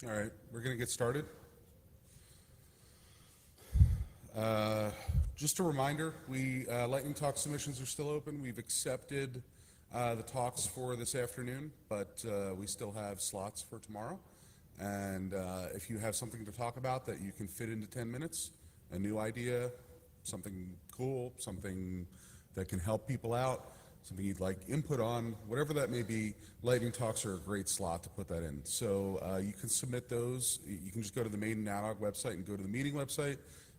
All right, we're going to get started. Just a reminder, Lightning Talk submissions are still open. We've accepted the talks for this afternoon, but we still have slots for tomorrow. And if you have something to talk about that you can fit into 10 minutes, a new idea, something cool, something that can help people out, something you'd like input on, whatever that may be, Lightning Talks are a great slot to put that in. So you can submit those. You can just go to the main NANOG website and go to the meeting website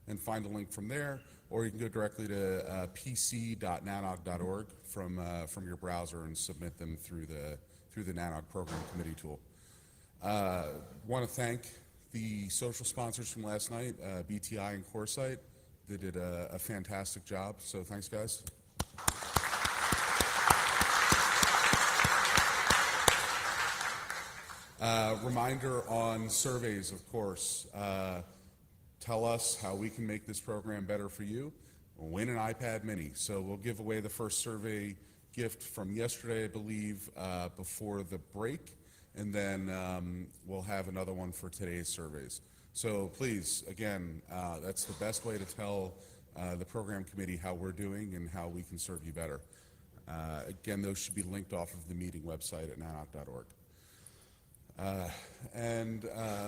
and find a link from there, or you can go directly to pc.nanog.org from your browser and submit them through the NANOG Program Committee tool. Want to thank the social sponsors from last night, BTI and CoreSite. They did a fantastic job, so thanks, guys. Reminder on surveys, of course. Tell us how we can make this program better for you. We'll win an iPad mini. So we'll give away the first survey gift from yesterday, I believe, before the break. And then we'll have another one for today's surveys. So please, again, that's the best way to tell the program committee how we're doing and how we can serve you better. Again, those should be linked off of the meeting website at nanog.org.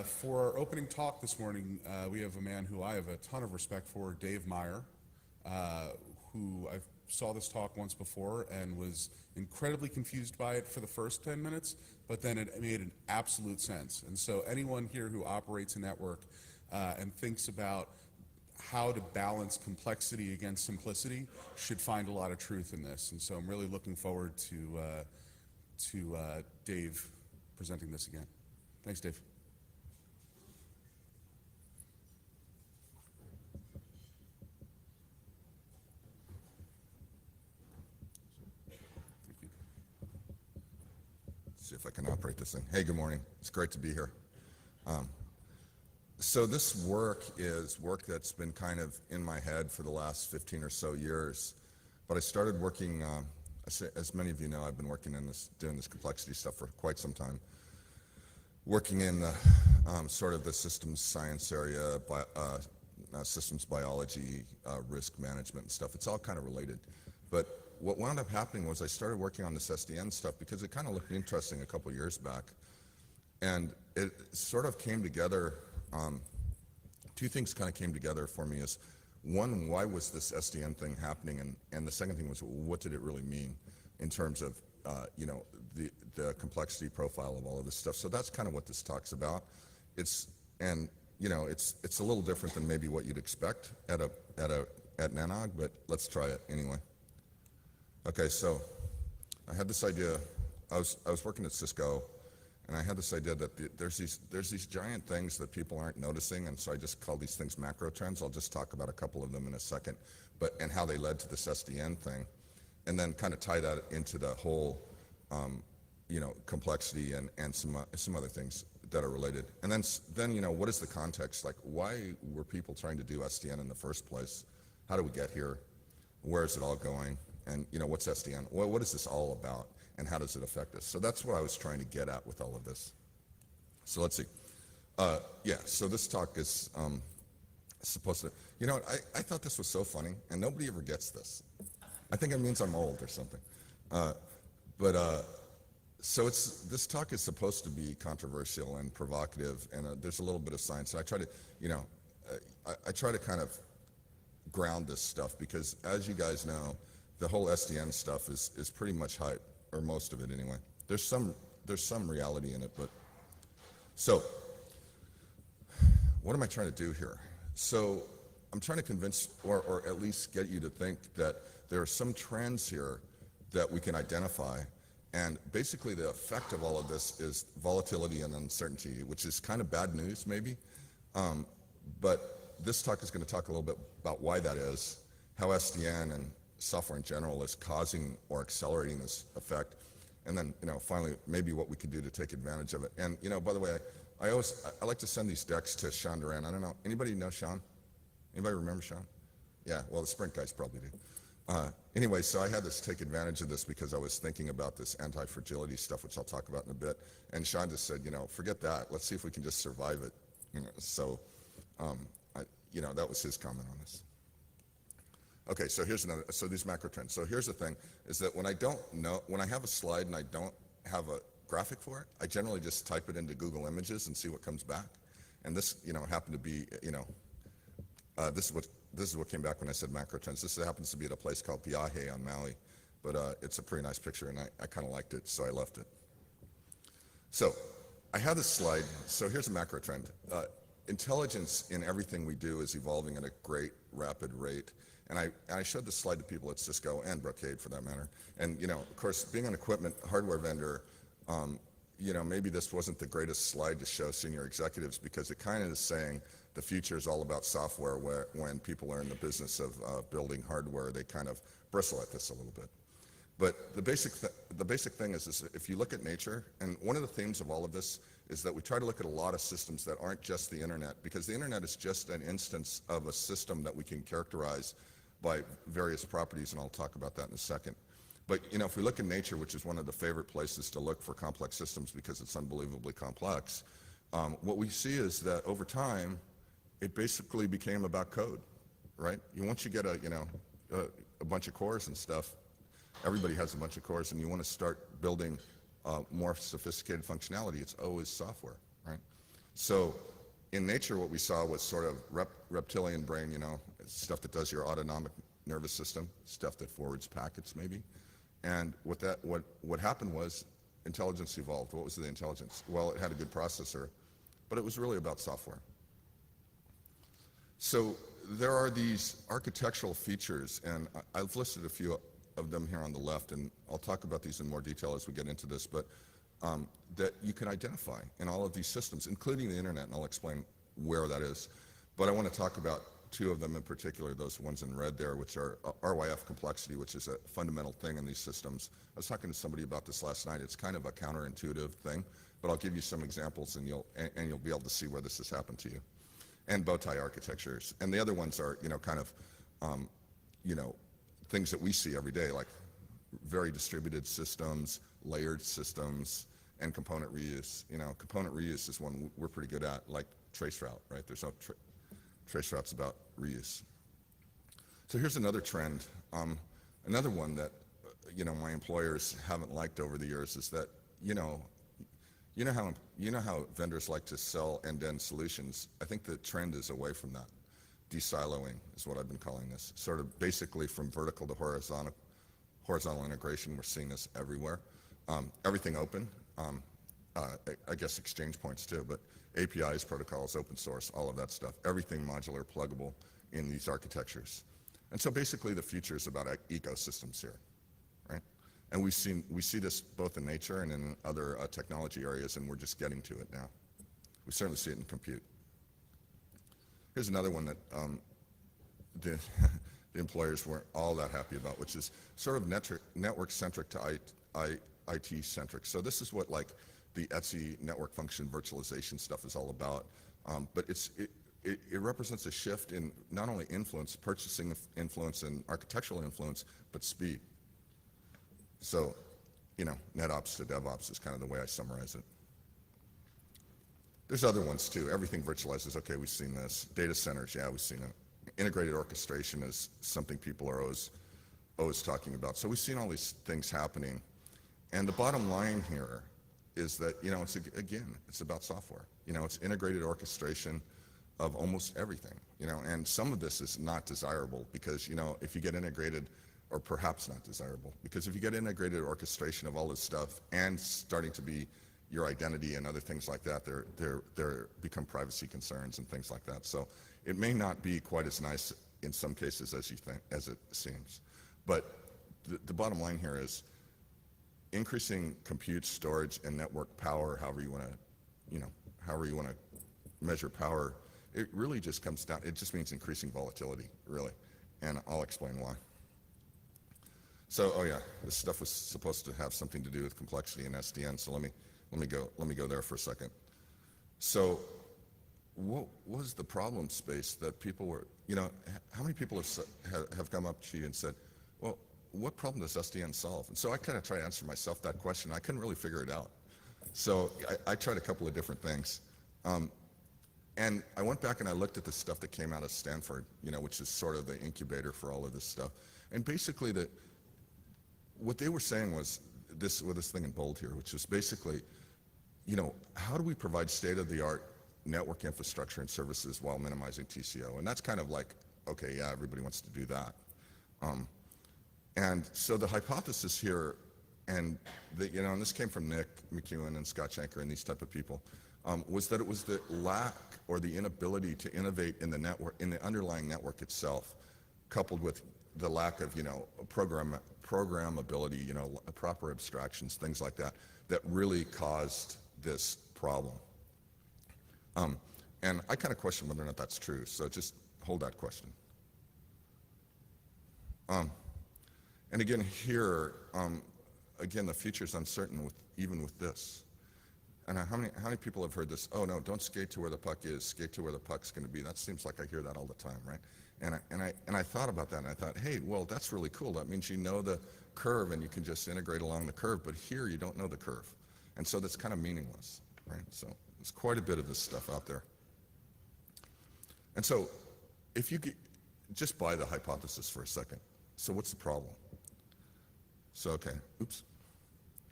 For our opening talk this morning, we have a man who I have a ton of respect for, Dave Meyer, who I saw this talk once before and was incredibly confused by it for the first 10 minutes, but then it made an absolute sense. And so anyone here who operates a network and thinks about how to balance complexity against simplicity should find a lot of truth in this. And so I'm really looking forward to Dave presenting this again. Thanks, Dave. Thank you. See if I can operate this thing. Hey, good morning. It's great to be here. So this work is work that's been kind of in my head for the last 15 or so years. But I started working, as many of you know, I've been working in doing this complexity stuff for quite some time. Working in sort of the systems science area, systems biology, risk management and stuff. It's all kind of related. But what wound up happening was I started working on this SDN stuff because it kind of looked interesting a couple years back. And it sort of came together, two things kind of came together for me is, one, why was this SDN thing happening? And the second thing was, what did it really mean in terms of, the complexity profile of all of this stuff. So that's kind of what this talk's about. It's a little different than maybe what you'd expect at NANOG, but let's try it anyway. Okay, so I had this idea. I was working at Cisco, and I had this idea that there's these giant things that people aren't noticing, and so I just call these things macro trends. I'll just talk about a couple of them in a second, and how they led to this SDN thing, and then kind of tie that into the whole complexity and some other things that are related. And then what is the context? Like, why were people trying to do SDN in the first place? How do we get here? Where is it all going? And what's SDN? What is this all about? And how does it affect us? So that's what I was trying to get at with all of this. So let's see. So this talk is supposed to, I thought this was so funny, and nobody ever gets this. I think it means I'm old or something. So this talk is supposed to be controversial and provocative, and there's a little bit of science. And I try to, I try to kind of ground this stuff because, as you guys know, the whole SDN stuff is pretty much hype, or most of it anyway. There's some reality in it, but so what am I trying to do here? So I'm trying to convince, or at least get you to think that there are some trends here that we can identify. And basically the effect of all of this is volatility and uncertainty, which is kind of bad news maybe. But this talk is going to talk a little bit about why that is, how SDN and software in general is causing or accelerating this effect. And then, finally, maybe what we can do to take advantage of it. And, by the way, I like to send these decks to Sean Duran. I don't know, anybody know Sean? Anybody remember Sean? Yeah, well, the Sprint guys probably do. Anyway, so I had to take advantage of this because I was thinking about this anti-fragility stuff, which I'll talk about in a bit. And Sean just said, forget that. Let's see if we can just survive it. So, that was his comment on this. Okay, so here's another. So these macro trends. So here's the thing: is that when I have a slide and I don't have a graphic for it, I generally just type it into Google Images and see what comes back. And this, happened to be, this is what came back when I said macro trends. This happens to be at a place called Piahe on Maui, but it's a pretty nice picture, and I kind of liked it, so I left it. So I have this slide. So here's a macro trend. Intelligence in everything we do is evolving at a great, rapid rate. And I showed this slide to people at Cisco and Brocade, for that matter. And of course, being an equipment hardware vendor, maybe this wasn't the greatest slide to show senior executives, because it kind of is saying the future is all about software, where when people are in the business of building hardware, they kind of bristle at this a little bit. But the basic thing is if you look at nature, and one of the themes of all of this is that we try to look at a lot of systems that aren't just the internet, because the internet is just an instance of a system that we can characterize by various properties, and I'll talk about that in a second. But if we look at nature, which is one of the favorite places to look for complex systems because it's unbelievably complex, what we see is that over time, it basically became about code, right? Once you get a bunch of cores and stuff, everybody has a bunch of cores, and you want to start building more sophisticated functionality, it's always software, right? So in nature, what we saw was sort of reptilian brain, stuff that does your autonomic nervous system, stuff that forwards packets maybe. And what happened was intelligence evolved. What was the intelligence? Well, it had a good processor, but it was really about software. So there are these architectural features, and I've listed a few of them here on the left, and I'll talk about these in more detail as we get into this, but that you can identify in all of these systems, including the internet, and I'll explain where that is. But I want to talk about two of them in particular, those ones in red there, which are RYF complexity, which is a fundamental thing in these systems. I was talking to somebody about this last night. It's kind of a counterintuitive thing, but I'll give you some examples, and you'll be able to see where this has happened to you. And bow tie architectures. And the other ones are, things that we see every day, like very distributed systems, layered systems, and component reuse. Component reuse is one we're pretty good at, like traceroute, right? There's no traceroute's about reuse. So here's another trend. Another one that, my employers haven't liked over the years is that, you know how vendors like to sell end-to-end solutions. I think the trend is away from that. De-siloing is what I've been calling this. Sort of basically from vertical to horizontal integration. We're seeing this everywhere. Everything open. I guess exchange points too, but APIs, protocols, open source, all of that stuff. Everything modular, pluggable in these architectures. And so basically the future is about ecosystems here, right? And we see this both in nature and in other technology areas, and we're just getting to it now. We certainly see it in compute. Here's another one that the employers weren't all that happy about, which is sort of network-centric to IT-centric. So this is what like the Etsy network function virtualization stuff is all about. But it represents a shift in not only influence, purchasing influence and architectural influence, but speed. So, NetOps to DevOps is kind of the way I summarize it. There's other ones too. Everything virtualizes. Okay, we've seen this. Data centers, yeah, we've seen it. Integrated orchestration is something people are always talking about. So we've seen all these things happening. And the bottom line here is that, it's about software. It's integrated orchestration of almost everything, and some of this is not desirable because, if you get integrated, or perhaps not desirable, because if you get integrated orchestration of all this stuff and starting to be your identity and other things like that, there become privacy concerns and things like that. So it may not be quite as nice in some cases as it seems. But the bottom line here is increasing compute, storage, and network power, however you want to measure power, it really just comes down, it just means increasing volatility, really. And I'll explain why. So, this stuff was supposed to have something to do with complexity and SDN, so let me go there for a second. So, what was the problem space that people were, how many people have come up to you and said, well, what problem does SDN solve? And so I kind of try to answer myself that question. I couldn't really figure it out. So I tried a couple of different things. And I went back and I looked at the stuff that came out of Stanford, which is sort of the incubator for all of this stuff. And basically what they were saying was this, with this thing in bold here, which is basically, how do we provide state-of-the-art network infrastructure and services while minimizing TCO? And that's kind of like, okay, yeah, everybody wants to do that. And so the hypothesis here, and and this came from Nick McEwen and Scott Shanker and these type of people, was that it was the lack or the inability to innovate in the network, in the underlying network itself, coupled with the lack of, programmability, proper abstractions, things like that, that really caused this problem. And I kind of question whether or not that's true, so just hold that question. And again, here, again, the future's uncertain even with this. And how many people have heard this? Oh no, don't skate to where the puck is, skate to where the puck's going to be. That seems like I hear that all the time, right? And I thought about that, and I thought, hey, well, that's really cool. That means you know the curve, and you can just integrate along the curve. But here, you don't know the curve, and so that's kind of meaningless, right? So there's quite a bit of this stuff out there. And so, if you just buy the hypothesis for a second. So what's the problem? So okay, oops.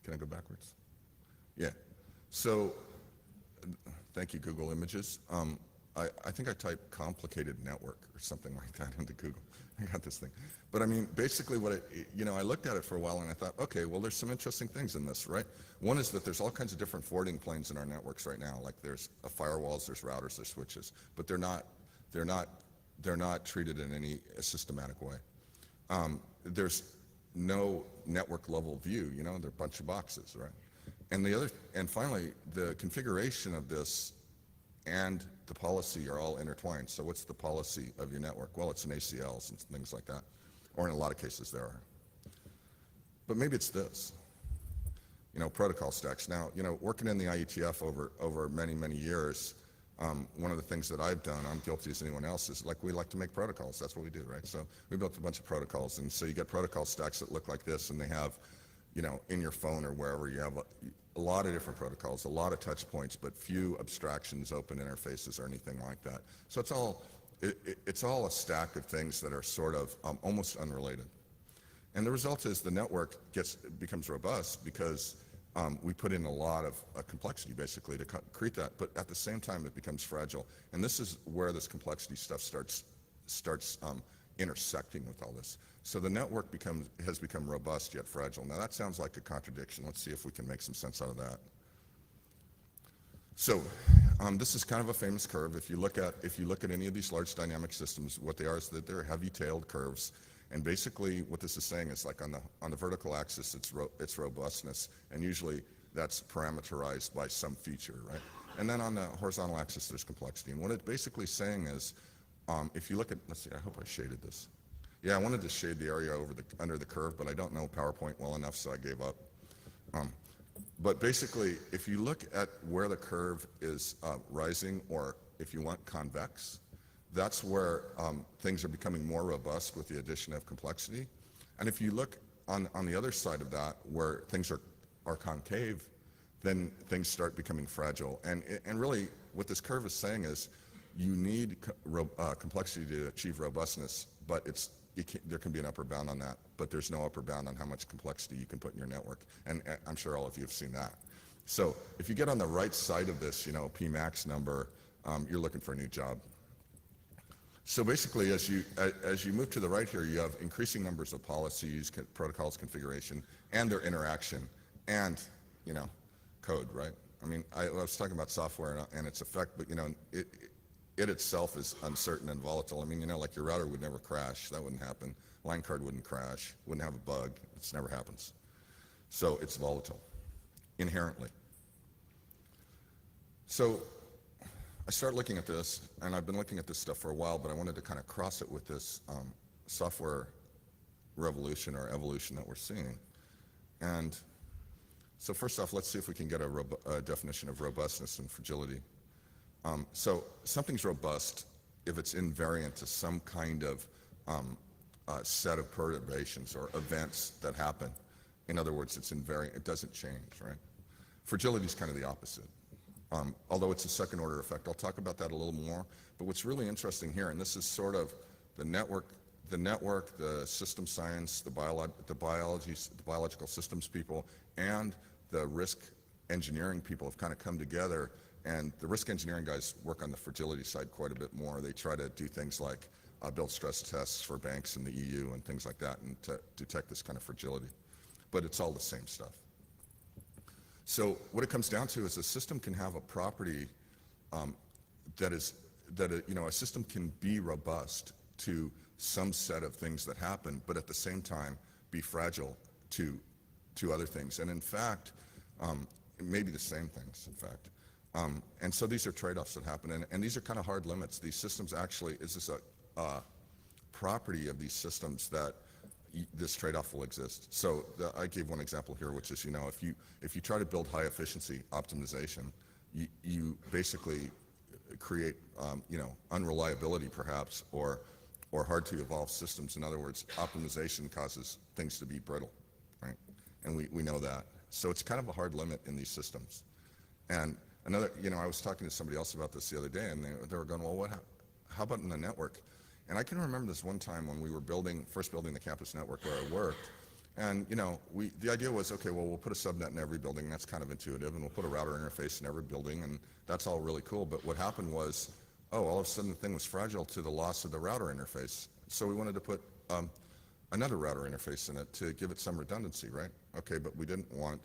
Can I go backwards? Yeah. So, thank you, Google Images. I think I typed complicated network or something like that into Google. I got this thing. But I mean, basically I looked at it for a while and I thought, okay, well, there's some interesting things in this, right? One is that there's all kinds of different forwarding planes in our networks right now. Like there's firewalls, there's routers, there's switches, but they're not treated in any systematic way. There's no network level view, they're a bunch of boxes, right? And finally, the configuration of this and the policy are all intertwined. So what's the policy of your network? Well, it's an ACLs and things like that, or in a lot of cases there are. But maybe it's this, protocol stacks. Now, working in the IETF over many, many years, one of the things that I've done, I'm guilty as anyone else, is we like to make protocols. That's what we do, right? So we built a bunch of protocols, and so you get protocol stacks that look like this, and they have, in your phone or wherever, you have a lot of different protocols, a lot of touch points, but few abstractions, open interfaces, or anything like that. So it's all a stack of things that are sort of almost unrelated. And the result is the network becomes robust because we put in a lot of complexity, basically, to create that, but at the same time, it becomes fragile. And this is where this complexity stuff starts intersecting with all this. So the network has become robust yet fragile. Now that sounds like a contradiction. Let's see if we can make some sense out of that. So this is kind of a famous curve. If you look at any of these large dynamic systems, what they are is that they're heavy-tailed curves. And basically, what this is saying is like on the vertical axis, it's robustness, and usually that's parameterized by some feature, right? And then on the horizontal axis, there's complexity. And what it's basically saying is, if you look at, let's see, I hope I shaded this. Yeah, I wanted to shade the area under the curve, but I don't know PowerPoint well enough, so I gave up. But basically, if you look at where the curve is rising, or if you want convex, that's where things are becoming more robust with the addition of complexity. And if you look on the other side of that, where things are concave, then things start becoming fragile. And really, what this curve is saying is, you need complexity to achieve robustness, but there can be an upper bound on that, but there's no upper bound on how much complexity you can put in your network. And I'm sure all of you have seen that. So if you get on the right side of this, P max number, you're looking for a new job. So basically, as you move to the right here, you have increasing numbers of policies, protocols, configuration, and their interaction, and code, right? I mean, I was talking about software and its effect, but it itself is uncertain and volatile. I mean, like your router would never crash. That wouldn't happen. Line card wouldn't crash. Wouldn't have a bug. It never happens. So it's volatile, inherently. So I started looking at this, and I've been looking at this stuff for a while, but I wanted to kind of cross it with this software revolution or evolution that we're seeing. And so first off, let's see if we can get a definition of robustness and fragility. So something's robust if it's invariant to some kind of set of perturbations or events that happen. In other words, it's invariant, it doesn't change, right? Fragility is kind of the opposite. Although it's a second order effect. I'll talk about that a little more. But what's really interesting here, and this is sort of the network, the system science, the biological systems people, and the risk engineering people have kind of come together. And the risk engineering guys work on the fragility side quite a bit more. They try to do things like build stress tests for banks in the EU and things like that, and to detect this kind of fragility. But it's all the same stuff. So what it comes down to is a system can have a property a system can be robust to some set of things that happen, but at the same time be fragile to other things. And in fact, maybe the same things, in fact. And so these are trade-offs that happen, and these are kind of hard limits. These systems actually, is this a property of these systems that this trade-off will exist. So I gave one example here, which is, if you try to build high efficiency optimization, you basically create, unreliability perhaps, or hard to evolve systems. In other words, optimization causes things to be brittle, right? And we know that. So it's kind of a hard limit in these systems. And another, I was talking to somebody else about this the other day, and they were going, well, how about in the network? And I can remember this one time when we were first building the campus network where I worked. And, the idea was, okay, well, we'll put a subnet in every building. That's kind of intuitive. And we'll put a router interface in every building. And that's all really cool. But what happened was, all of a sudden the thing was fragile to the loss of the router interface. So we wanted to put another router interface in it to give it some redundancy, right? Okay, but we didn't want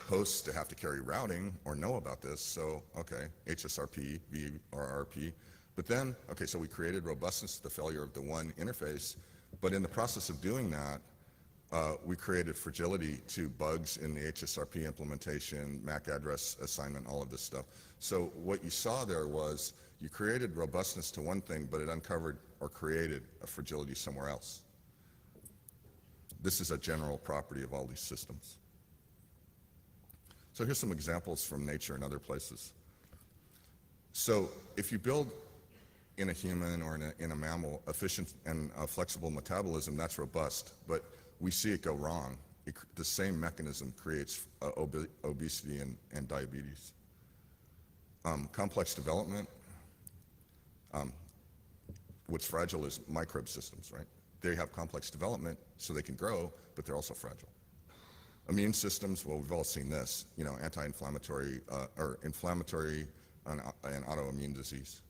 hosts to have to carry routing or know about this. So, okay, HSRP, VRRP. But then, okay, so we created robustness to the failure of the one interface, but in the process of doing that, we created fragility to bugs in the HSRP implementation, MAC address assignment, all of this stuff. So what you saw there was you created robustness to one thing, but it uncovered or created a fragility somewhere else. This is a general property of all these systems. So here's some examples from nature and other places. So if you build in a human or in a mammal efficient and flexible metabolism, that's robust, but we see it go wrong. The same mechanism creates obesity and diabetes. Complex development, what's fragile is microbe systems, right? They have complex development so they can grow, but they're also fragile. Immune systems, well, we've all seen this, anti-inflammatory or inflammatory and autoimmune disease.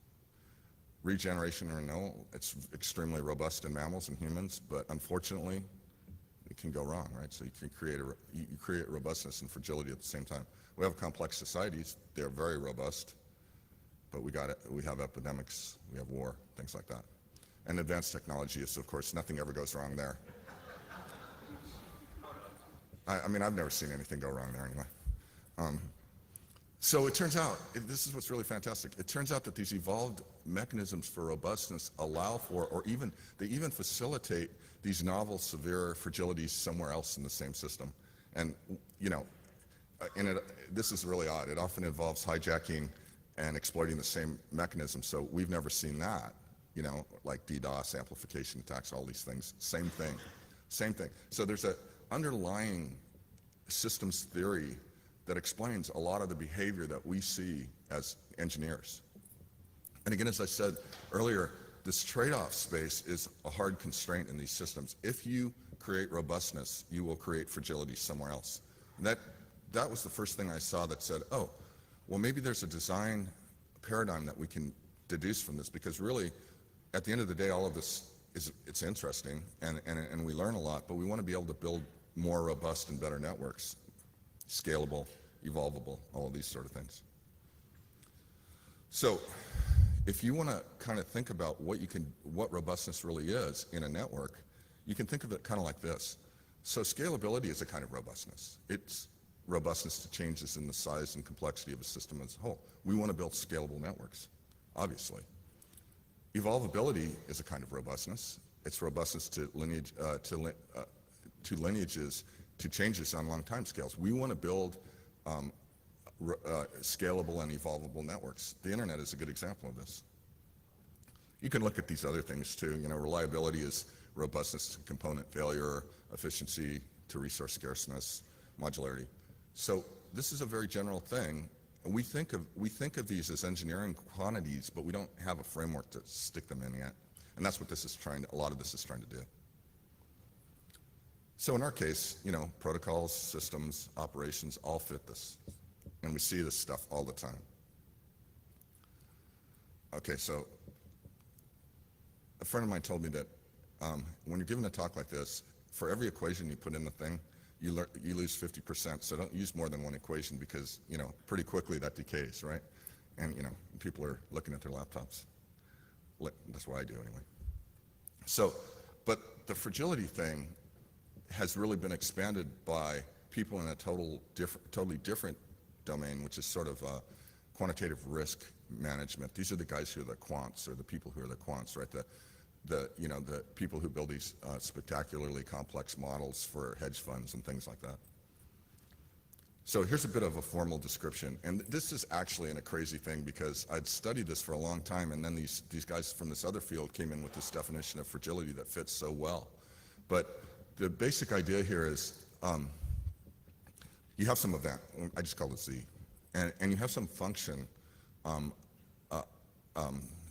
Regeneration or no, it's extremely robust in mammals and humans, but unfortunately, it can go wrong, right? So you can create robustness and fragility at the same time. We have complex societies; they're very robust, but we have epidemics, we have war, things like that. And advanced technology is, of course, nothing ever goes wrong there. I mean, I've never seen anything go wrong there anyway. So it turns out, this is what's really fantastic. It turns out that these evolved mechanisms for robustness allow for, they even facilitate these novel severe fragilities somewhere else in the same system. And, this is really odd. It often involves hijacking and exploiting the same mechanism. So we've never seen that, like DDoS, amplification attacks, all these things. Same thing. So there's an underlying systems theory that explains a lot of the behavior that we see as engineers. And again, as I said earlier, this trade-off space is a hard constraint in these systems. If you create robustness, you will create fragility somewhere else. That was the first thing I saw that said, oh, well, maybe there's a design paradigm that we can deduce from this, because really, at the end of the day, all of this it's interesting and we learn a lot, but we want to be able to build more robust and better networks, scalable, evolvable, all of these sort of things. So if you want to kind of think about what robustness really is in a network, you can think of it kind of like this. So scalability is a kind of robustness. It's robustness to changes in the size and complexity of a system as a whole. We want to build scalable networks, obviously. Evolvability is a kind of robustness. It's robustness to lineages, to changes on long time scales. We want to build scalable and evolvable networks. The internet is a good example of this. You can look at these other things too. Reliability is robustness to component failure, efficiency to resource scarceness, modularity. So this is a very general thing. And we think of these as engineering quantities, but we don't have a framework to stick them in yet. And that's what a lot of this is trying to do. So in our case, protocols, systems, operations all fit this. And we see this stuff all the time. Okay, so a friend of mine told me that when you're giving a talk like this, for every equation you put in the thing, you lose 50%. So don't use more than one equation because, pretty quickly that decays, right? And, people are looking at their laptops. That's what I do anyway. So, but the fragility thing has really been expanded by people in a totally different domain, which is sort of quantitative risk management. These are the guys who are the quants, or the people who are the quants, right? The people who build these spectacularly complex models for hedge funds and things like that. So here's a bit of a formal description, and this is actually a crazy thing because I'd studied this for a long time, and then these guys from this other field came in with this definition of fragility that fits so well. But the basic idea here is you have some event, I just call it Z, and you have some function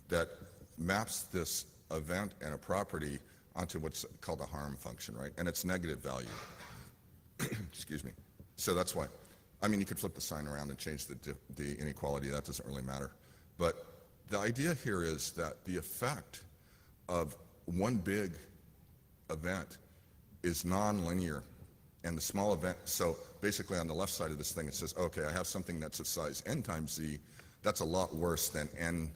that maps this event and a property onto what's called a harm function, right? And it's negative value. Excuse me. So that's why. You could flip the sign around and change the inequality. That doesn't really matter. But the idea here is that the effect of one big event is nonlinear, and the small event, so basically on the left side of this thing it says, okay, I have something that's of size n times z, that's a lot worse than n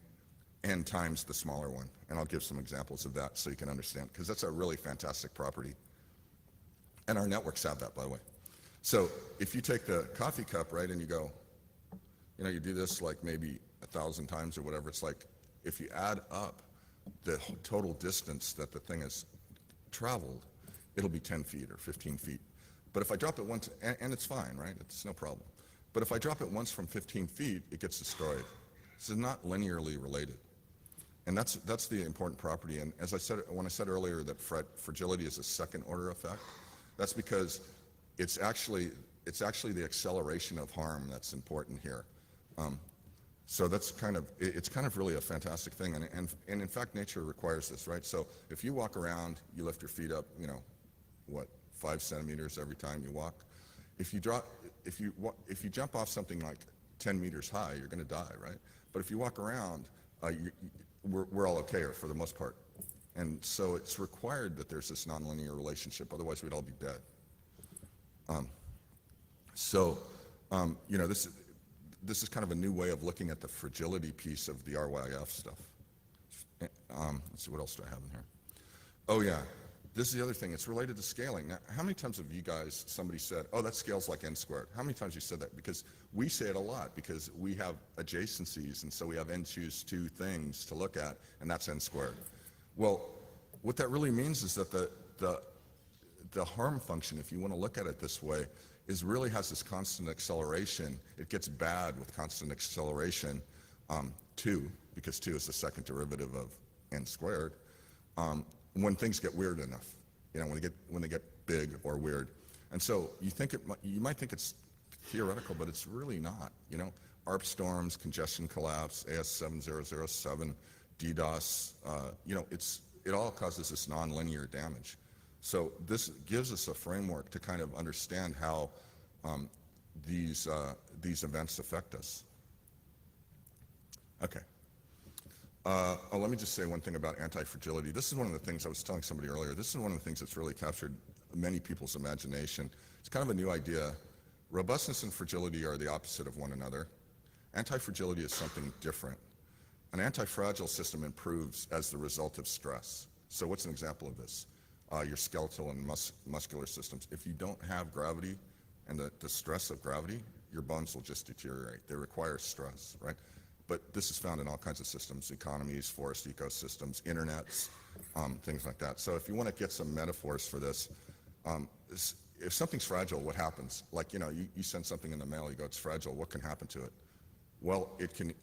times the smaller one. And I'll give some examples of that so you can understand, because that's a really fantastic property. And our networks have that, by the way. So if you take the coffee cup, right, and you go, you do this like maybe 1,000 times or whatever, it's like if you add up the total distance that the thing has traveled, it'll be 10 feet or 15 feet. But if I drop it once, and it's fine, right? It's no problem. But if I drop it once from 15 feet, it gets destroyed. This is not linearly related. And that's the important property. And as I said, when I said earlier that fragility is a second order effect, that's because it's actually the acceleration of harm that's important here. So that's it's kind of really a fantastic thing. And in fact, nature requires this, right? So if you walk around, you lift your feet up, 5 centimeters every time you walk. If you jump off something like 10 meters high, you're going to die, right? But if you walk around, we're all okay, or for the most part. And so it's required that there's this nonlinear relationship, otherwise we'd all be dead. This is kind of a new way of looking at the fragility piece of the RYF stuff. Let's see, what else do I have in here? Oh yeah, this is the other thing. It's related to scaling. Now, how many times have you guys, somebody said, oh, that scales like n squared? How many times you said that? Because we say it a lot, because we have adjacencies, and so we have n choose 2 things to look at, and that's n squared. Well, what that really means is that the harm function, if you want to look at it this way, really has this constant acceleration. It gets bad with constant acceleration, 2, because 2 is the second derivative of n squared, when things get weird enough, when they get big or weird. And so you might think it's theoretical, but it's really not. ARP storms, congestion collapse, AS7007, DDoS, it all causes this nonlinear damage. So this gives us a framework to kind of understand how these events affect us. Okay. Let me just say one thing about anti-fragility. This is one of the things I was telling somebody earlier. This is one of the things that's really captured many people's imagination. It's kind of a new idea. Robustness and fragility are the opposite of one another. Anti-fragility is something different. An anti-fragile system improves as the result of stress. So what's an example of this? Your skeletal and muscular systems. If you don't have gravity and the stress of gravity, your bones will just deteriorate. They require stress, right? But this is found in all kinds of systems, economies, forest ecosystems, internets, things like that. So if you want to get some metaphors for this, if something's fragile, what happens? Like, you send something in the mail, you go, it's fragile, what can happen to it? Well, it can,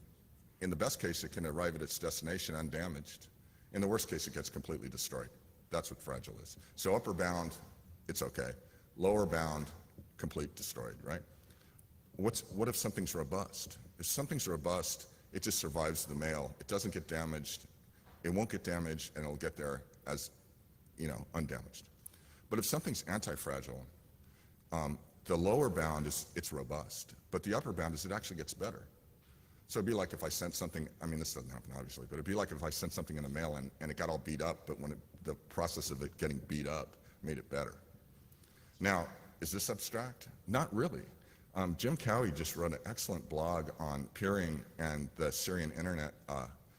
in the best case, it can arrive at its destination undamaged. In the worst case, it gets completely destroyed. That's what fragile is. So upper bound, it's okay. Lower bound, complete destroyed, right? What if something's robust? If something's robust, it just survives the mail. It doesn't get damaged. It won't get damaged, and it'll get there as, undamaged. But if something's anti-fragile, the lower bound is it's robust, but the upper bound is it actually gets better. So it'd be like if I sent something, this doesn't happen obviously, but it'd be like if I sent something in the mail and it got all beat up, but when the process of it getting beat up made it better. Now, is this abstract? Not really. Jim Cowie just wrote an excellent blog on peering and the Syrian internet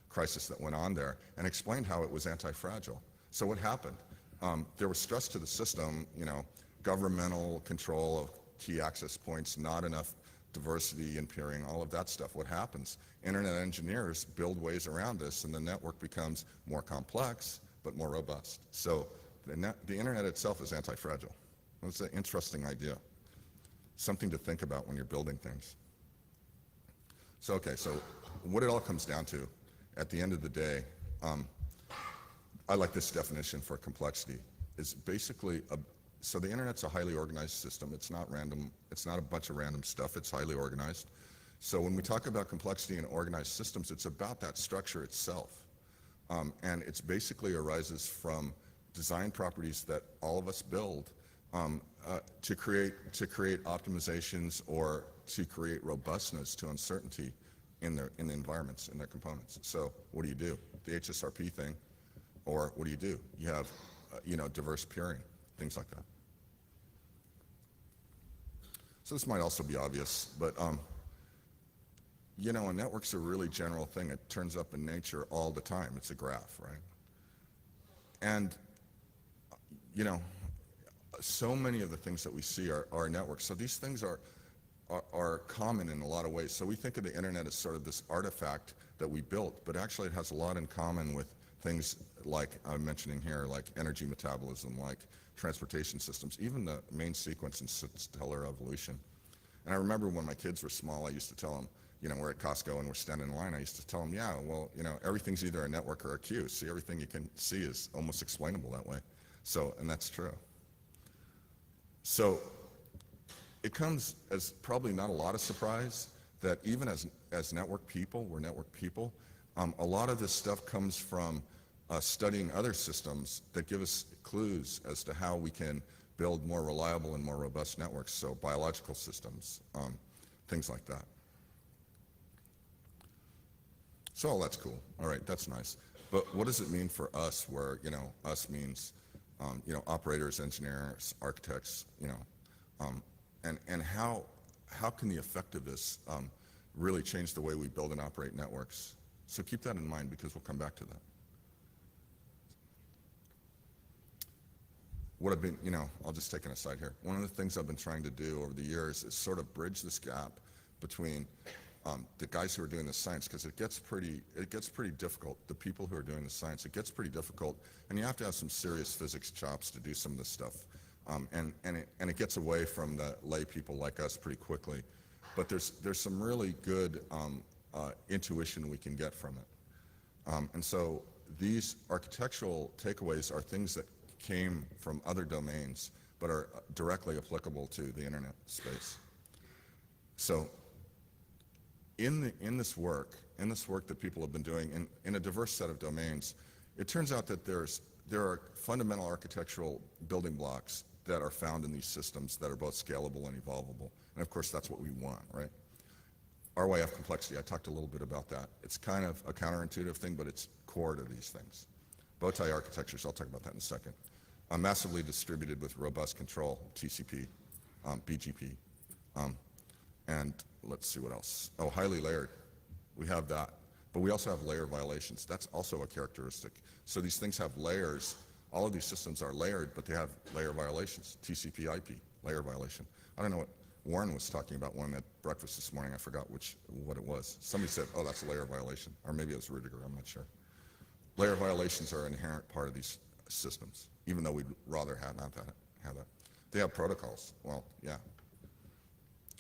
crisis that went on there and explained how it was anti-fragile. So what happened? There was stress to the system, governmental control of key access points, not enough diversity in peering, all of that stuff. What happens? Internet engineers build ways around this, and the network becomes more complex but more robust. So the internet itself is anti-fragile. That's an interesting idea. Something to think about when you're building things. So what it all comes down to, at the end of the day, I like this definition for complexity, is basically so the internet's a highly organized system. It's not random. It's not a bunch of random stuff. It's highly organized. So when we talk about complexity in organized systems, it's about that structure itself. And it's basically arises from design properties that all of us build to create optimizations or to create robustness to uncertainty in the environments, in their components. So what do? The HSRP thing, or what do? You have diverse peering, things like that. So this might also be obvious, but a network's a really general thing. It turns up in nature all the time. It's a graph, right? And so many of the things that we see are networks. So these things are common in a lot of ways. So we think of the internet as sort of this artifact that we built, but actually it has a lot in common with things like I'm mentioning here, like energy metabolism, like transportation systems, even the main sequence in stellar evolution. And I remember when my kids were small, I used to tell them, we're at Costco and we're standing in line, I used to tell them, everything's either a network or a queue. See, everything you can see is almost explainable that way. So, and that's true. So it comes as probably not a lot of surprise that even as network people, we're network people, a lot of this stuff comes from studying other systems that give us clues as to how we can build more reliable and more robust networks, so biological systems, things like that. So all that's cool. All right, that's nice. But what does it mean for us where, us means, operators, engineers, architects, and how can the effect of this really change the way we build and operate networks? So keep that in mind because we'll come back to that. What I've been, I'll just take an aside here. One of the things I've been trying to do over the years is sort of bridge this gap between the guys who are doing the science, because it gets pretty difficult. The people who are doing the science, it gets pretty difficult, and you have to have some serious physics chops to do some of this stuff. And it gets away from the lay people like us pretty quickly. But there's some really good intuition we can get from it. And so these architectural takeaways are things that came from other domains, but are directly applicable to the internet space. So in this work that people have been doing in a diverse set of domains, it turns out that there are fundamental architectural building blocks that are found in these systems that are both scalable and evolvable. And of course, that's what we want, right? RYF complexity, I talked a little bit about that. It's kind of a counterintuitive thing, but it's core to these things. Bowtie architectures, I'll talk about that in a second. Massively distributed with robust control, TCP, BGP, and let's see what else. Oh, highly layered, we have that. But we also have layer violations. That's also a characteristic. So these things have layers. All of these systems are layered, but they have layer violations. TCP IP, layer violation. I don't know what Warren was talking about one at breakfast this morning. I forgot what it was. Somebody said, oh, that's a layer violation. Or maybe it was Rudiger, I'm not sure. Layer violations are an inherent part of these systems, even though we'd rather have that. They have protocols. Well, yeah.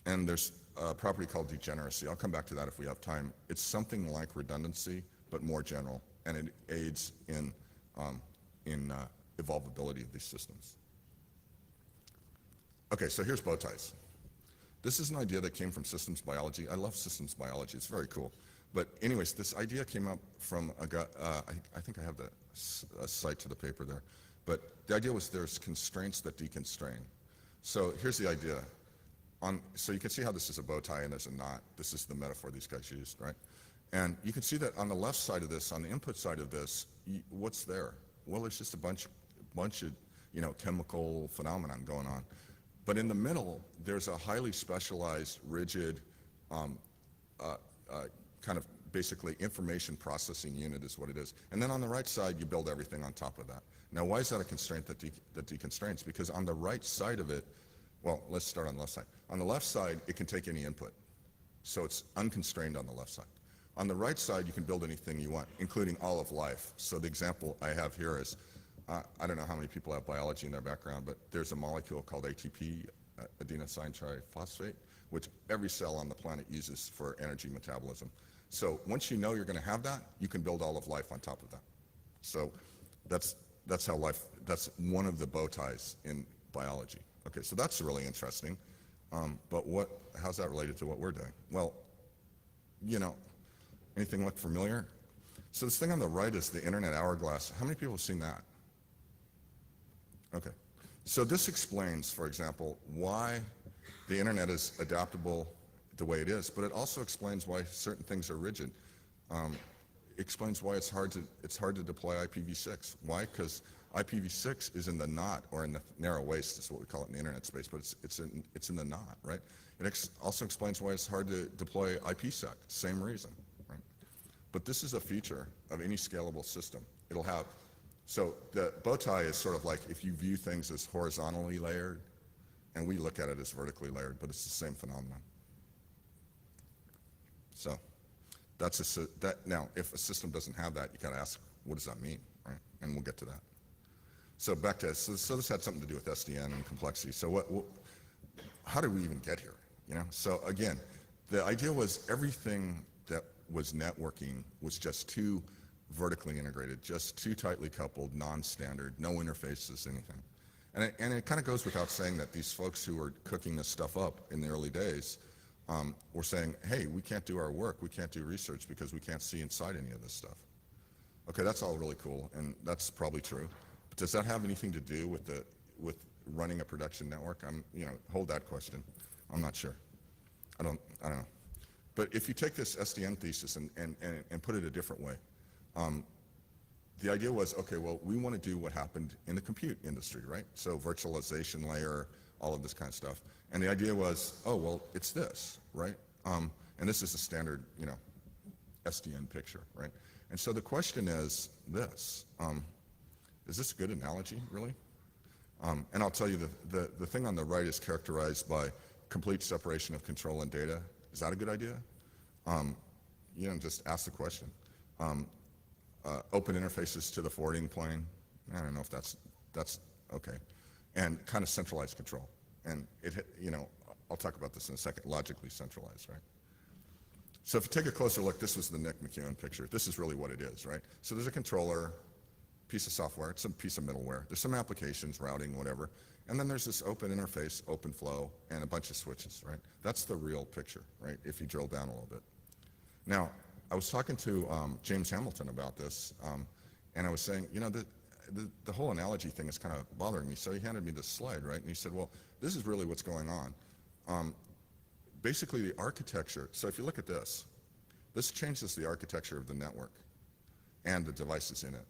And there's a property called degeneracy. I'll come back to that if we have time. It's something like redundancy, but more general. and it aids in evolvability of these systems. Okay, so here's bow ties. This is an idea that came from systems biology. I love systems biology. It's very cool. But anyways, this idea came up from a guy, I think I have the cite to the paper there. But the idea was there's constraints that deconstrain. So here's the idea. So you can see how this is a bow tie and there's a knot. This is the metaphor these guys used, right? And you can see that on the left side of this, on the input side of this, what's there? Well, there's just a bunch of chemical phenomenon going on. But in the middle, there's a highly specialized, rigid, kind of basically information processing unit is what it is. And then on the right side, you build everything on top of that. Now, why is that a constraint that deconstrains? Because on the right side of it, well, let's start on the left side. On the left side, it can take any input. So it's unconstrained on the left side. On the right side, you can build anything you want, including all of life. So the example I have here is, I don't know how many people have biology in their background, but there's a molecule called ATP, adenosine triphosphate, which every cell on the planet uses for energy metabolism. So once you know you're going to have that, you can build all of life on top of that. So that's how life, that's one of the bow ties in biology. Okay, so that's really interesting. But how's that related to what we're doing? Well, anything look familiar? So this thing on the right is the internet hourglass. How many people have seen that? Okay. So this explains, for example, why the internet is adaptable the way it is, but it also explains why certain things are rigid. Explains why it's hard to deploy IPv6. Why? Because IPv6 is in the knot, or in the narrow waist is what we call it in the internet space, but it's in the knot, right? It also explains why it's hard to deploy IPsec, same reason, right? But this is a feature of any scalable system. It'll have, so the bow tie is sort of like if you view things as horizontally layered, and we look at it as vertically layered, but it's the same phenomenon. So now, if a system doesn't have that, you got to ask, what does that mean, right? And we'll get to that. So back to, so this had something to do with SDN and complexity. So how did we even get here? So again, the idea was everything that was networking was just too vertically integrated, just too tightly coupled, non-standard, no interfaces, anything. And it kind of goes without saying that these folks who were cooking this stuff up in the early days were saying, hey, we can't do our work, we can't do research because we can't see inside any of this stuff. Okay, that's all really cool, and that's probably true. But does that have anything to do with running a production network? Hold that question. I'm not sure. I don't know. But if you take this SDN thesis and put it a different way, the idea was, okay, well, we want to do what happened in the compute industry, right? So virtualization layer, all of this kind of stuff. And the idea was, oh, well, it's this, right? And this is a standard, SDN picture, right? And so the question is this, is this a good analogy, really? And I'll tell you, the thing on the right is characterized by complete separation of control and data. Is that a good idea? Just ask the question. Open interfaces to the forwarding plane. I don't know if that's okay. And kind of centralized control. And I'll talk about this in a second, logically centralized, right? So if you take a closer look, this was the Nick McEwen picture. This is really what it is, right? So there's a controller, piece of software, it's a piece of middleware. There's some applications, routing, whatever. And then there's this open interface, open flow, and a bunch of switches, right? That's the real picture, right? If you drill down a little bit. Now, I was talking to James Hamilton about this, and I was saying, the whole analogy thing is kind of bothering me. So he handed me this slide, right? And he said, well, this is really what's going on. Basically, the architecture, so if you look at this changes the architecture of the network and the devices in it.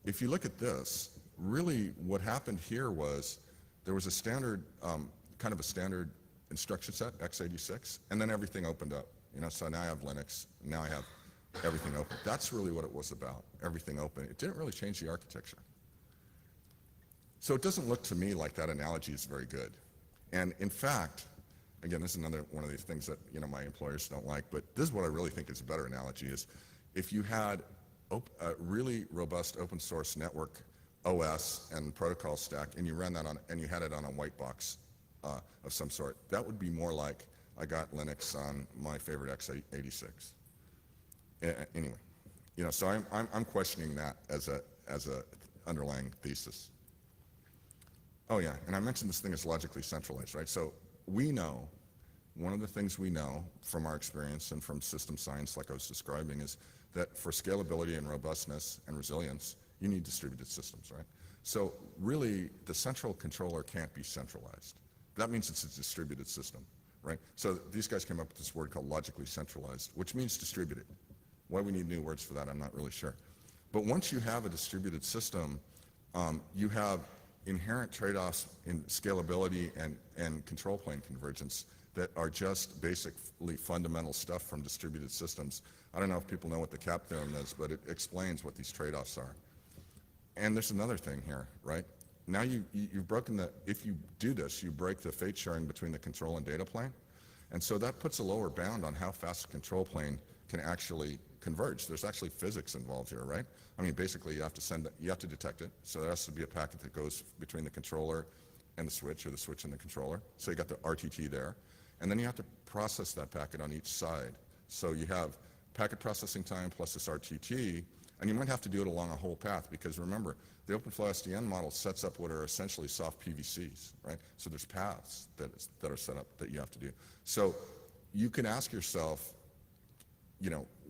If you look at this, really what happened here was there was a standard, kind of a standard instruction set, x86, and then everything opened up. So now I have Linux, now I have everything open. That's really what it was about, everything open. It didn't really change the architecture. So it doesn't look to me like that analogy is very good. And in fact, again, this is another one of these things that my employers don't like, but this is what I really think is a better analogy is if you had a really robust open source network OS and protocol stack, and you ran that on, and you had it on a white box of some sort, that would be more like I got Linux on my favorite x86. Anyway, So I'm questioning that as a underlying thesis. Oh yeah, and I mentioned this thing is logically centralized, right? So we know, one of the things we know from our experience and from system science, like I was describing, is that for scalability and robustness and resilience, you need distributed systems, right? So really, the central controller can't be centralized. That means it's a distributed system, right? So these guys came up with this word called logically centralized, which means distributed. Why we need new words for that, I'm not really sure. But once you have a distributed system, you have inherent trade-offs in scalability and control plane convergence that are just basically fundamental stuff from distributed systems. I don't know if people know what the CAP theorem is, but it explains what these trade-offs are. And there's another thing here, right? Now you've broken if you do this, you break the fate sharing between the control and data plane. And so that puts a lower bound on how fast the control plane can actually converge. There's actually physics involved here, right? I mean, basically you have to detect it. So there has to be a packet that goes between the controller and the switch, or the switch and the controller. So you got the RTT there. And then you have to process that packet on each side. So you have packet processing time plus this RTT, and you might have to do it along a whole path, because remember, the OpenFlow SDN model sets up what are essentially soft PVCs, right? So there's paths that are set up that you have to do. So you can ask yourself,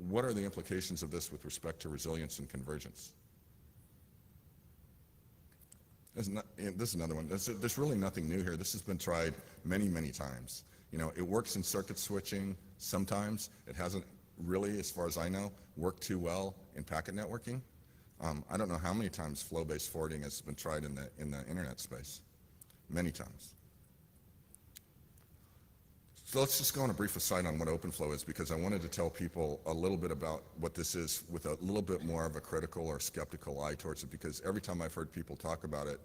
what are the implications of this with respect to resilience and convergence? This is another one. There's really nothing new here. This has been tried many, many times. It works in circuit switching sometimes. It hasn't really, as far as I know, worked too well in packet networking. I don't know how many times flow-based forwarding has been tried in the internet space. Many times. So let's just go on a brief aside on what OpenFlow is, because I wanted to tell people a little bit about what this is with a little bit more of a critical or skeptical eye towards it, because every time I've heard people talk about it,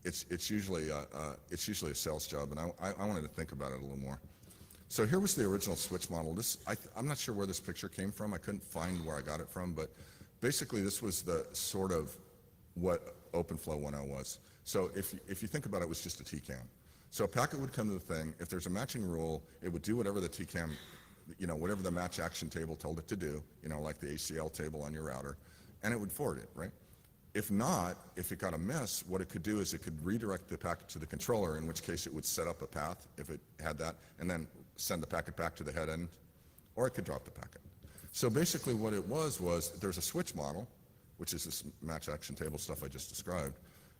it's usually a sales job, and I wanted to think about it a little more. So here was the original switch model. I'm not sure where this picture came from. I couldn't find where I got it from, but basically this was the sort of what OpenFlow 1.0 was. So if you think about it, it was just a TCAM. So a packet would come to the thing. If there's a matching rule, it would do whatever the TCAM, whatever the match action table told it to do, like the ACL table on your router, and it would forward it, right? If not, if it got a miss, what it could do is it could redirect the packet to the controller, in which case it would set up a path if it had that, and then send the packet back to the head end, or it could drop the packet. So basically what it was there's a switch model, which is this match action table stuff I just described.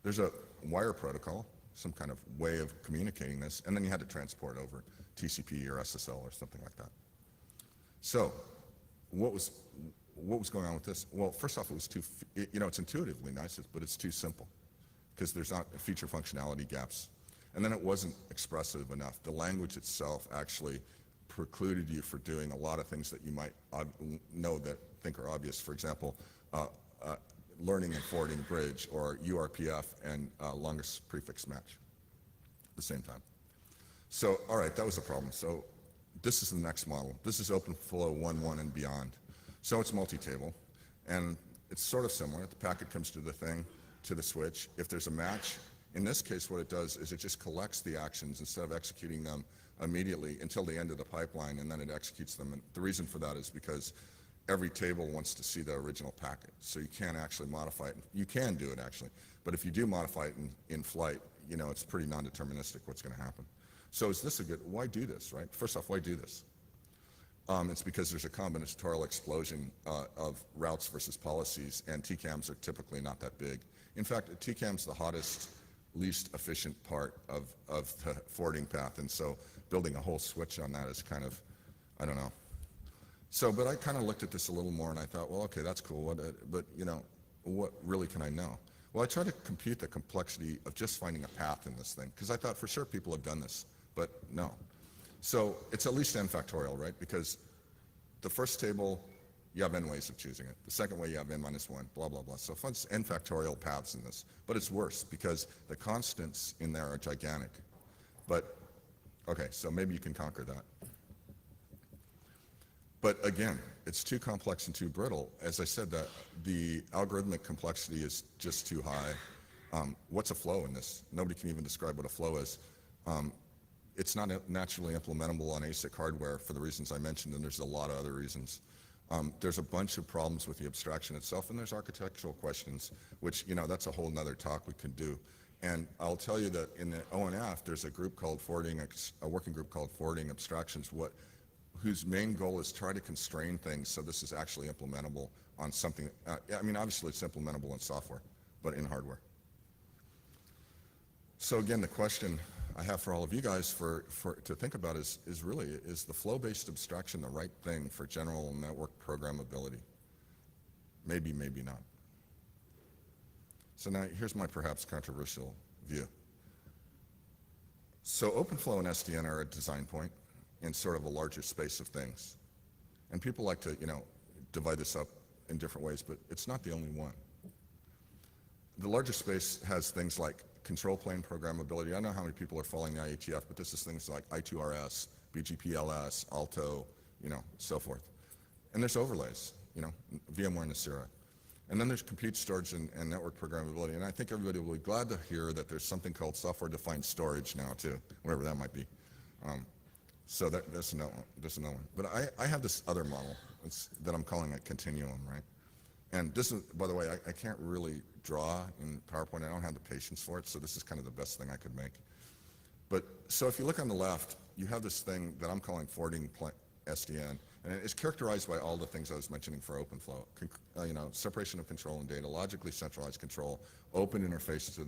There's a wire protocol, some kind of way of communicating this, and then you had to transport over TCP or SSL or something like that. So what was going on with this? Well, first off, it was it's intuitively nice, but it's too simple, because there's not feature functionality gaps. And then it wasn't expressive enough. The language itself actually precluded you from doing a lot of things that you might think are obvious. For example, learning and forwarding bridge, or URPF and longest prefix match at the same time. So, all right, that was a problem. So this is the next model. This is OpenFlow 1.1 and beyond. So it's multi-table, and it's sort of similar. The packet comes to the thing, to the switch. If there's a match, in this case, what it does is it just collects the actions instead of executing them immediately until the end of the pipeline, and then it executes them. And the reason for that is because every table wants to see the original packet, so you can't actually modify it. You can do it actually, but if you do modify it in flight, it's pretty non-deterministic what's going to happen. So is this why do this, right? First off, why do this? It's because there's a combinatorial explosion of routes versus policies, and TCAMs are typically not that big. In fact, TCAM's the hottest, least efficient part of the forwarding path, and so building a whole switch on that is kind of, I don't know. So, but I kind of looked at this a little more, and I thought, well, okay, that's cool, but what really can I know? Well, I tried to compute the complexity of just finding a path in this thing, because I thought for sure people have done this, but no. So it's at least n factorial, right? Because the first table, you have n ways of choosing it. The second way, you have n minus 1, blah, blah, blah. So it's n factorial paths in this. But it's worse, because the constants in there are gigantic. But, okay, so maybe you can conquer that. But again, it's too complex and too brittle. As I said, the algorithmic complexity is just too high. What's a flow in this? Nobody can even describe what a flow is. It's not naturally implementable on ASIC hardware for the reasons I mentioned, and there's a lot of other reasons. There's a bunch of problems with the abstraction itself, and there's architectural questions, which, that's a whole nother talk we can do. And I'll tell you that in the ONF, there's a group called a working group called Forwarding Abstractions, whose main goal is try to constrain things so this is actually implementable on something. Obviously it's implementable in software, but in hardware. So again, the question I have for all of you guys to think about is the flow-based abstraction the right thing for general network programmability? Maybe, maybe not. So now here's my perhaps controversial view. So OpenFlow and SDN are a design point in sort of a larger space of things. And people like to, divide this up in different ways, but it's not the only one. The larger space has things like control plane programmability. I don't know how many people are following the IETF, but this is things like I2RS, BGPLS, Alto, so forth. And there's overlays, VMware and Nicira. And then there's compute storage and network programmability. And I think everybody will be glad to hear that there's something called software-defined storage now too, whatever that might be. So that's another one. But I have this other model that I'm calling a continuum, right? And this is, by the way, I can't really draw in PowerPoint. I don't have the patience for it, so this is kind of the best thing I could make. But so if you look on the left, you have this thing that I'm calling forwarding SDN, and it's characterized by all the things I was mentioning for OpenFlow. Separation of control and data, logically centralized control, open interface to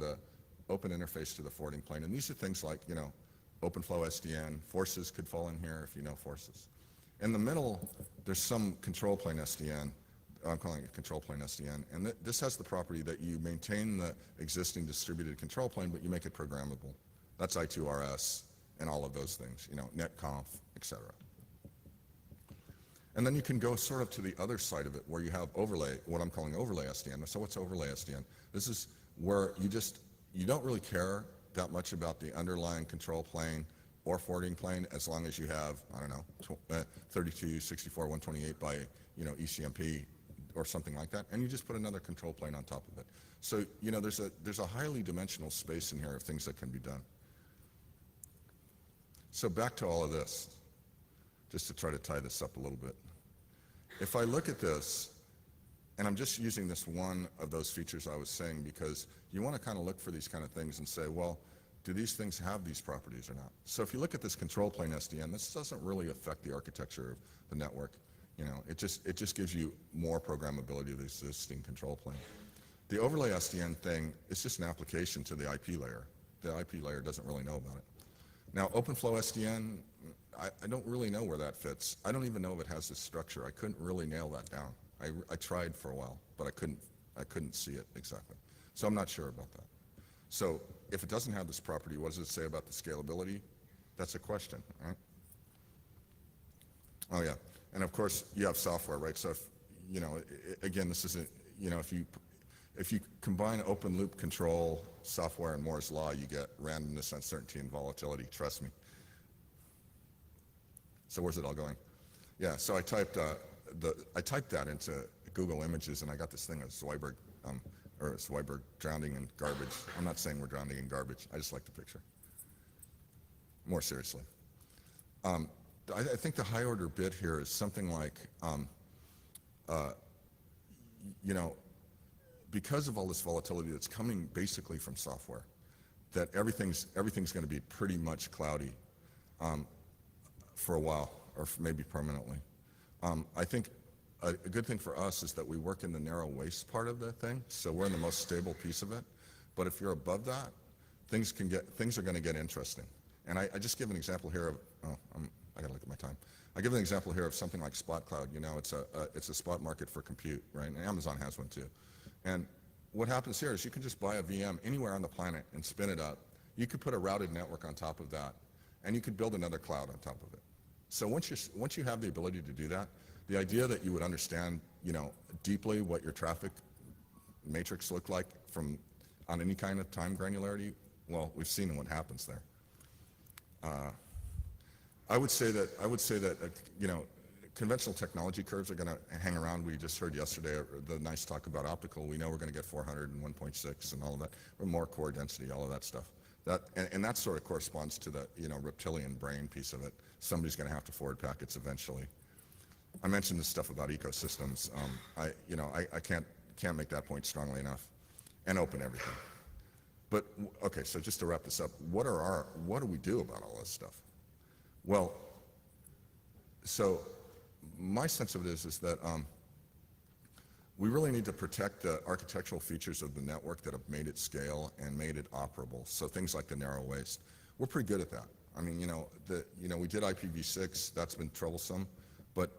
the forwarding plane. And these are things like, OpenFlow SDN, forces could fall in here if you know forces. In the middle, there's some control plane SDN. I'm calling it control plane SDN, and this has the property that you maintain the existing distributed control plane, but you make it programmable. That's I2RS and all of those things, netconf, etc. And then you can go sort of to the other side of it where you have overlay, what I'm calling overlay SDN. So what's overlay SDN? This is where you don't really care that much about the underlying control plane or forwarding plane as long as you have, 32, 64, 128 by, ECMP or something like that, and you just put another control plane on top of it. So, there's a highly dimensional space in here of things that can be done. So back to all of this, just to try to tie this up a little bit. If I look at this, and I'm just using this one of those features I was saying because you want to kind of look for these kind of things and say, well, do these things have these properties or not? So if you look at this control plane SDN, this doesn't really affect the architecture of the network. It just gives you more programmability of the existing control plane. The overlay SDN thing is just an application to the IP layer. The IP layer doesn't really know about it. Now, OpenFlow SDN, I don't really know where that fits. I don't even know if it has this structure. I couldn't really nail that down. I tried for a while, but I couldn't see it exactly. So I'm not sure about that. So if it doesn't have this property, what does it say about the scalability? That's a question, right? Oh yeah. And of course, you have software, right? So, again, this isn't, if you combine open loop control, software, and Moore's law, you get randomness, uncertainty, and volatility. Trust me. So where's it all going? Yeah. So I typed that into Google Images, and I got this thing of Zweiberg drowning in garbage. I'm not saying we're drowning in garbage. I just like the picture. More seriously. I think the high order bit here is something like, because of all this volatility that's coming basically from software, that everything's going to be pretty much cloudy for a while, or maybe permanently. I think a good thing for us is that we work in the narrow waist part of the thing, so we're in the most stable piece of it. But if you're above that, things are going to get interesting. And I just give an example here of, I gotta look at my time. I give an example here of something like Spot Cloud. It's a spot market for compute, right? And Amazon has one too. And what happens here is you can just buy a VM anywhere on the planet and spin it up. You could put a routed network on top of that, and you could build another cloud on top of it. So once you have the ability to do that, the idea that you would understand, deeply what your traffic matrix looked like on any kind of time granularity, well, we've seen what happens there. I would say that conventional technology curves are going to hang around. We just heard yesterday the nice talk about optical. We know we're going to get 400 and 1.6 and all of that, or more core density, all of that stuff. And that sort of corresponds to the reptilian brain piece of it. Somebody's going to have to forward packets eventually. I mentioned this stuff about ecosystems. I can't make that point strongly enough, and open everything. But okay, so just to wrap this up, what do we do about all this stuff? Well, so my sense of it is that we really need to protect the architectural features of the network that have made it scale and made it operable. So things like the narrow waist, we're pretty good at that. I mean, we did IPv6. That's been troublesome, but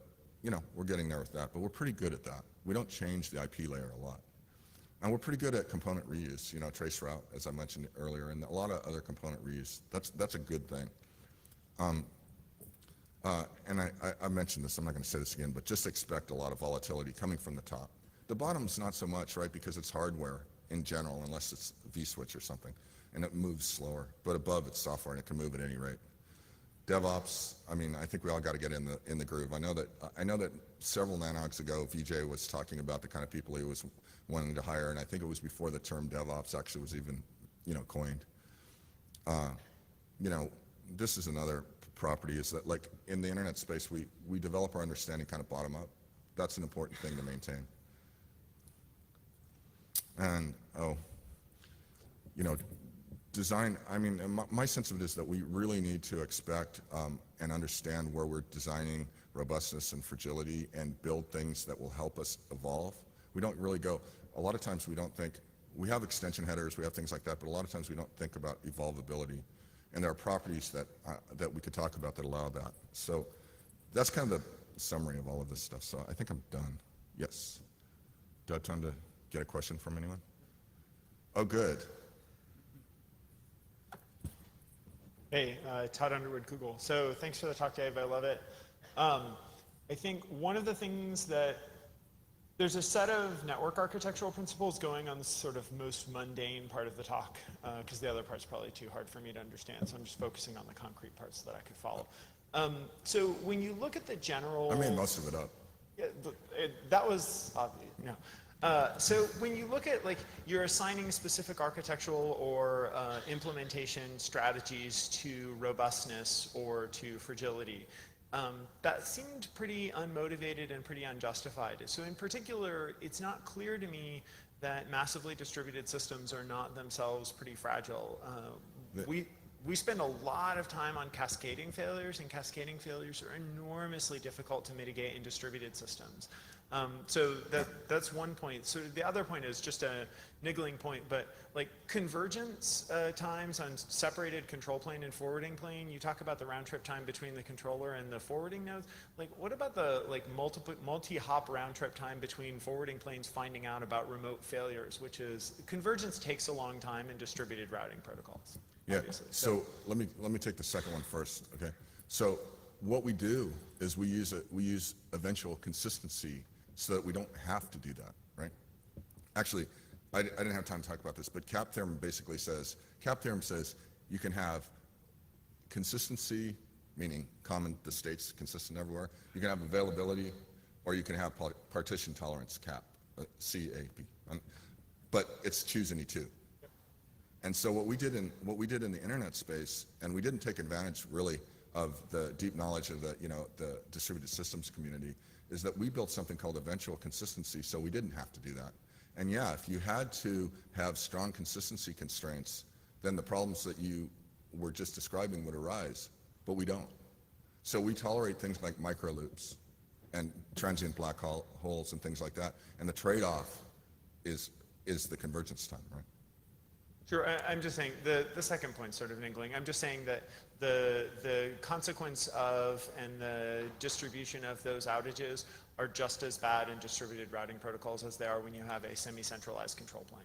we're getting there with that. But we're pretty good at that. We don't change the IP layer a lot, and we're pretty good at component reuse. Trace route, as I mentioned earlier, and a lot of other component reuse. That's a good thing. And I mentioned this, I'm not going to say this again, but just expect a lot of volatility coming from the top. The bottom's not so much, right, because it's hardware in general, unless it's vSwitch or something, and it moves slower. But above, it's software, and it can move at any rate. DevOps, I mean, I think we all got to get in the groove. I know that several nanogs ago, VJ was talking about the kind of people he was wanting to hire, and I think it was before the term DevOps actually was even, coined. This is another property, is that, like, in the internet space, we develop our understanding kind of bottom up. That's an important thing to maintain. And design, I mean, my sense of it is that we really need to expect and understand where we're designing robustness and fragility and build things that will help us evolve. We don't really go, a lot of times we don't think, we have extension headers, we have things like that, but a lot of times we don't think about evolvability. And there are properties that we could talk about that allow that. So that's kind of the summary of all of this stuff. So I think I'm done. Yes. Do I have time to get a question from anyone? Oh, good. Hey, Todd Underwood, Google. So thanks for the talk, Dave. I love it. I think one of the things that there's a set of network architectural principles going on the sort of most mundane part of the talk, because the other part's probably too hard for me to understand. So I'm just focusing on the concrete parts so that I could follow. So when you look at the general, I made most of it up. Yeah, that was obvious. No. So when you look at, like, you're assigning specific architectural or implementation strategies to robustness or to fragility, that seemed pretty unmotivated and pretty unjustified. So in particular, it's not clear to me that massively distributed systems are not themselves pretty fragile. We spend a lot of time on cascading failures, and cascading failures are enormously difficult to mitigate in distributed systems. So that's one point. So the other point is just a niggling point, but like convergence times on separated control plane and forwarding plane, you talk about the round trip time between the controller and the forwarding nodes. Like, what about the multi-hop round trip time between forwarding planes finding out about remote failures, which is, convergence takes a long time in distributed routing protocols. Yeah, Obviously. so let me take the second one first, okay? So what we do is we use eventual consistency so that we don't have to do that, right? Actually, I didn't have time to talk about this, but CAP theorem basically says, you can have consistency, meaning the state's consistent everywhere. You can have availability, or you can have partition tolerance, CAP, C-A-P. But it's choose any two. And so what we did in the internet space, and we didn't take advantage really of the deep knowledge of the distributed systems community, is that we built something called eventual consistency, so we didn't have to do that. And yeah, if you had to have strong consistency constraints, then the problems that you were just describing would arise, but we don't. So we tolerate things like micro loops and transient black holes and things like that, and the trade-off is the convergence time, right? Sure, I'm just saying, the second point sort of niggling. I'm just saying that the consequence of and the distribution of those outages are just as bad in distributed routing protocols as they are when you have a semi-centralized control plane.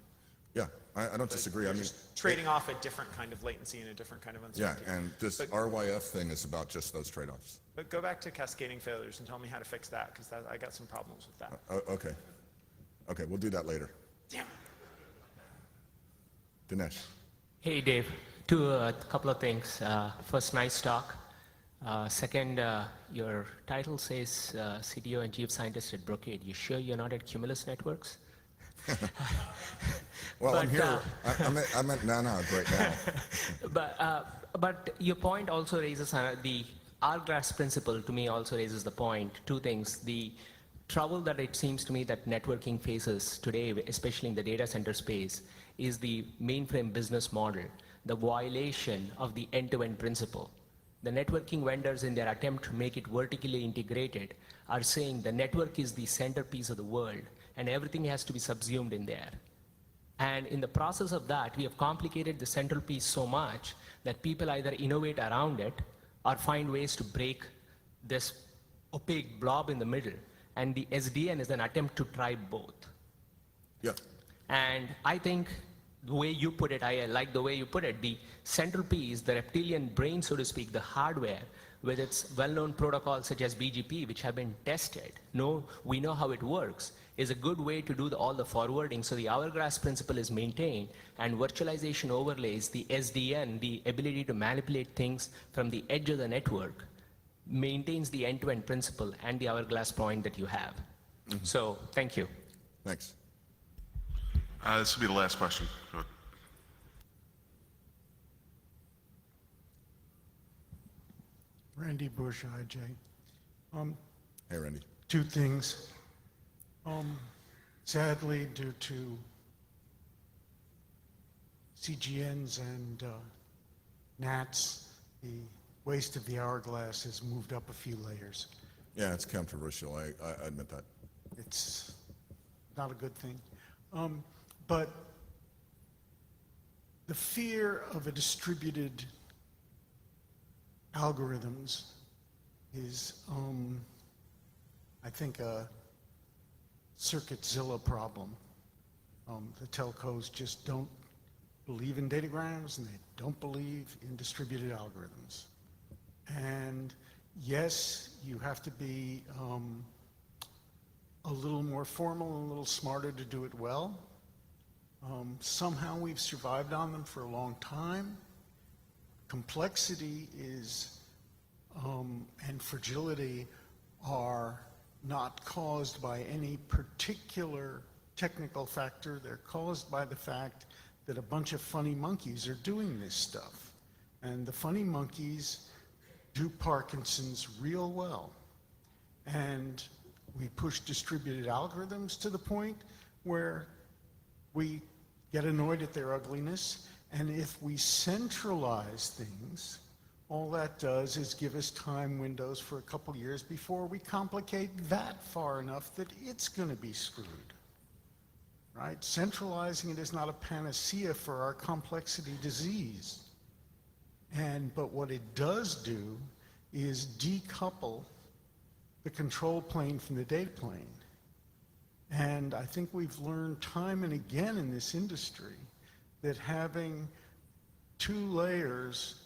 Yeah, I don't disagree. I mean, just trading off a different kind of latency and a different kind of uncertainty. Yeah, and this RYF thing is about just those trade-offs. But go back to cascading failures and tell me how to fix that, because I got some problems with that. Okay, we'll do that later. Damn. Dinesh. Hey, Dave. A couple of things. First, nice talk. Second, your title says CTO and Chief Scientist at Brocade. You sure you're not at Cumulus Networks? Well, I'm here. I'm at NANOG right now. But your point also raises the hourglass principle to me also raises the point, two things. The trouble that it seems to me that networking faces today, especially in the data center space, is the mainframe business model, the violation of the end-to-end principle. The networking vendors, in their attempt to make it vertically integrated, are saying the network is the centerpiece of the world and everything has to be subsumed in there. And in the process of that, we have complicated the central piece so much that people either innovate around it or find ways to break this opaque blob in the middle. And the SDN is an attempt to try both. Yeah. And I think the way you put it, I like the way you put it, the central piece, the reptilian brain, so to speak, the hardware, with its well-known protocols such as BGP, which have been tested, we know how it works, is a good way to do all the forwarding. So the hourglass principle is maintained, and virtualization overlays the SDN, the ability to manipulate things from the edge of the network, maintains the end-to-end principle and the hourglass point that you have. So thank you. Thanks. This will be the last question. Go ahead. Randy Bush, IJ. Hey, Randy. Two things. Sadly, due to CGNs and NATs, the waste of the hourglass has moved up a few layers. Yeah, it's controversial. I admit that. It's not a good thing. But the fear of a distributed algorithms is, I think, a CircuitZilla problem. The telcos just don't believe in datagrams and they don't believe in distributed algorithms. And yes, you have to be a little more formal and a little smarter to do it well. Somehow we've survived on them for a long time. Complexity is, and fragility are not caused by any particular technical factor. They're caused by the fact that a bunch of funny monkeys are doing this stuff. And the funny monkeys do Parkinson's real well. And we push distributed algorithms to the point where we get annoyed at their ugliness. And if we centralize things, all that does is give us time windows for a couple years before we complicate that far enough that it's going to be screwed. Right? Centralizing it is not a panacea for our complexity disease. But what it does do is decouple the control plane from the data plane. And I think we've learned time and again in this industry that having two layers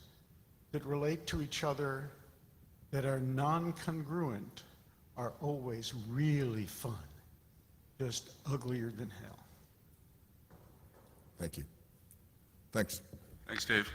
that relate to each other that are non-congruent are always really fun, just uglier than hell. Thank you. Thanks. Thanks, Dave.